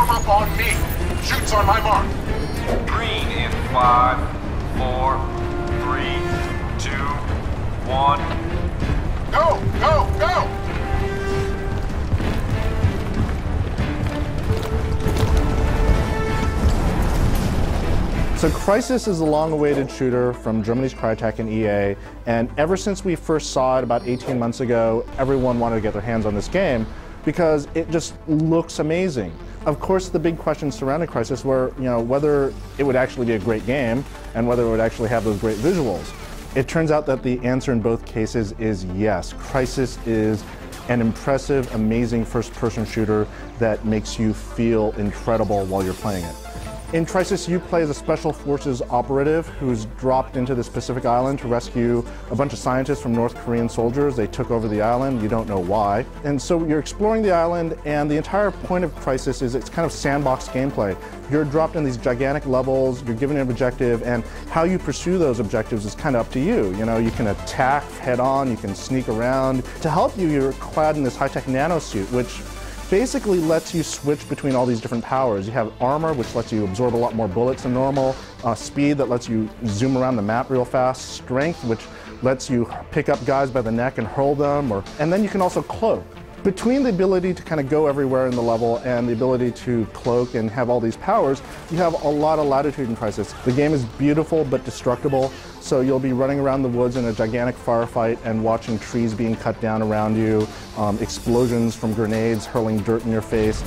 Form up on me. Shoots on my mark. Green in 5, 4, 3, 2, 1. Go, go, go! So Crysis is a long-awaited shooter from Germany's Crytek and EA, and ever since we first saw it about 18 months ago, everyone wanted to get their hands on this game because it just looks amazing. Of course, the big questions surrounding Crysis were, whether it would actually be a great game and whether it would actually have those great visuals. It turns out that the answer in both cases is yes. Crysis is an impressive, amazing first-person shooter that makes you feel incredible while you're playing it. In Crysis, you play as a Special Forces operative who's dropped into this Pacific island to rescue a bunch of scientists from North Korean soldiers. They took over the island, you don't know why. And so you're exploring the island, and the entire point of Crysis is it's kind of sandbox gameplay. You're dropped in these gigantic levels, you're given an objective, and how you pursue those objectives is kind of up to you. You can attack head on, you can sneak around. To help you, you're clad in this high-tech nanosuit, which basically lets you switch between all these different powers. You have armor, which lets you absorb a lot more bullets than normal, speed that lets you zoom around the map real fast, strength, which lets you pick up guys by the neck and hurl them, and then you can also cloak. Between the ability to kind of go everywhere in the level and the ability to cloak and have all these powers, you have a lot of latitude in Crysis. The game is beautiful but destructible, so you'll be running around the woods in a gigantic firefight and watching trees being cut down around you, explosions from grenades hurling dirt in your face.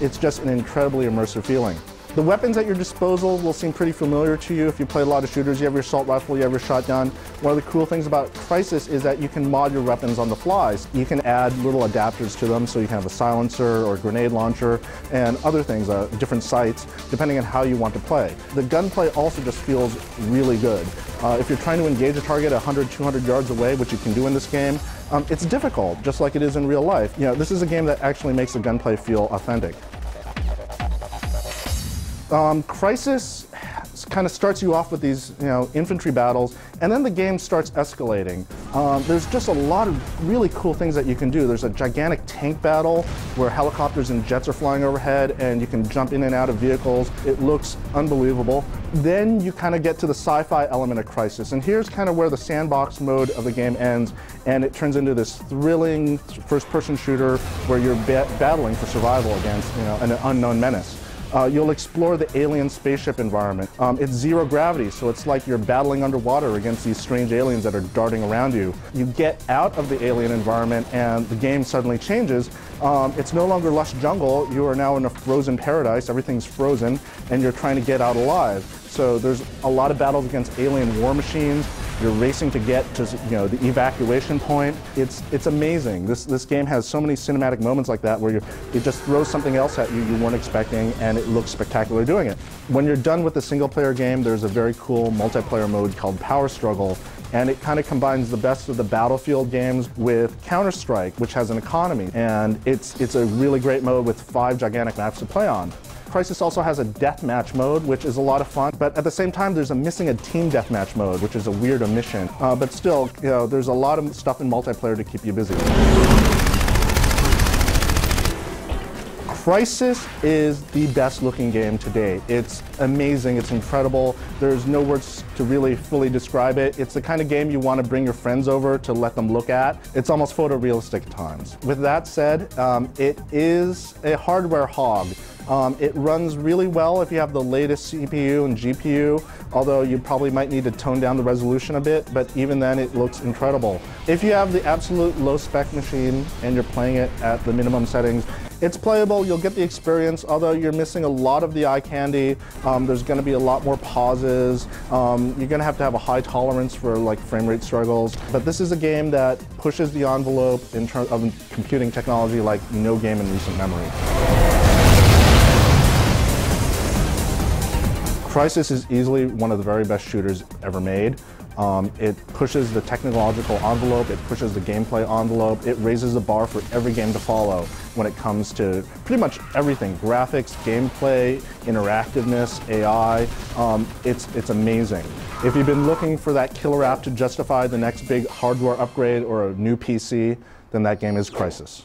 It's just an incredibly immersive feeling. The weapons at your disposal will seem pretty familiar to you if you play a lot of shooters. You have your assault rifle, you have your shotgun. One of the cool things about Crysis is that you can mod your weapons on the fly. You can add little adapters to them, so you can have a silencer or a grenade launcher and other things, different sights, depending on how you want to play. The gunplay also just feels really good. If you're trying to engage a target 100, 200 yards away, which you can do in this game, it's difficult, just like it is in real life. This is a game that actually makes the gunplay feel authentic. Crysis kind of starts you off with these, infantry battles, and then the game starts escalating. There's just a lot of really cool things that you can do. There's a gigantic tank battle where helicopters and jets are flying overhead, and you can jump in and out of vehicles. It looks unbelievable. Then you kind of get to the sci-fi element of Crysis, and here's kind of where the sandbox mode of the game ends, and it turns into this thrilling first-person shooter where you're battling for survival against, an unknown menace. You'll explore the alien spaceship environment. It's zero gravity, so it's like you're battling underwater against these strange aliens that are darting around you. You get out of the alien environment and the game suddenly changes. It's no longer lush jungle, you are now in a frozen paradise, everything's frozen, and you're trying to get out alive. So there's a lot of battles against alien war machines. You're racing to get to the evacuation point. It's amazing. This game has so many cinematic moments like that where it just throws something else at you weren't expecting, and it looks spectacular doing it. When you're done with the single-player game, there's a very cool multiplayer mode called Power Struggle, and it kind of combines the best of the Battlefield games with Counter-Strike, which has an economy, and it's a really great mode with 5 gigantic maps to play on. Crysis also has a deathmatch mode, which is a lot of fun, but at the same time there's missing a team deathmatch mode, which is a weird omission. But still, there's a lot of stuff in multiplayer to keep you busy. Crysis is the best looking game to date. It's amazing, it's incredible. There's no words to really fully describe it. It's the kind of game you want to bring your friends over to let them look at. It's almost photorealistic at times. With that said, it is a hardware hog. It runs really well if you have the latest CPU and GPU, although you probably might need to tone down the resolution a bit, but even then it looks incredible. If you have the absolute low-spec machine and you're playing it at the minimum settings, it's playable, you'll get the experience, although you're missing a lot of the eye candy. There's going to be a lot more pauses. You're going to have a high tolerance for frame rate struggles. But this is a game that pushes the envelope in terms of computing technology like no game in recent memory. Crysis is easily one of the very best shooters ever made. It pushes the technological envelope, it pushes the gameplay envelope, it raises the bar for every game to follow when it comes to pretty much everything. Graphics, gameplay, interactiveness, AI, it's amazing. If you've been looking for that killer app to justify the next big hardware upgrade or a new PC, then that game is Crysis.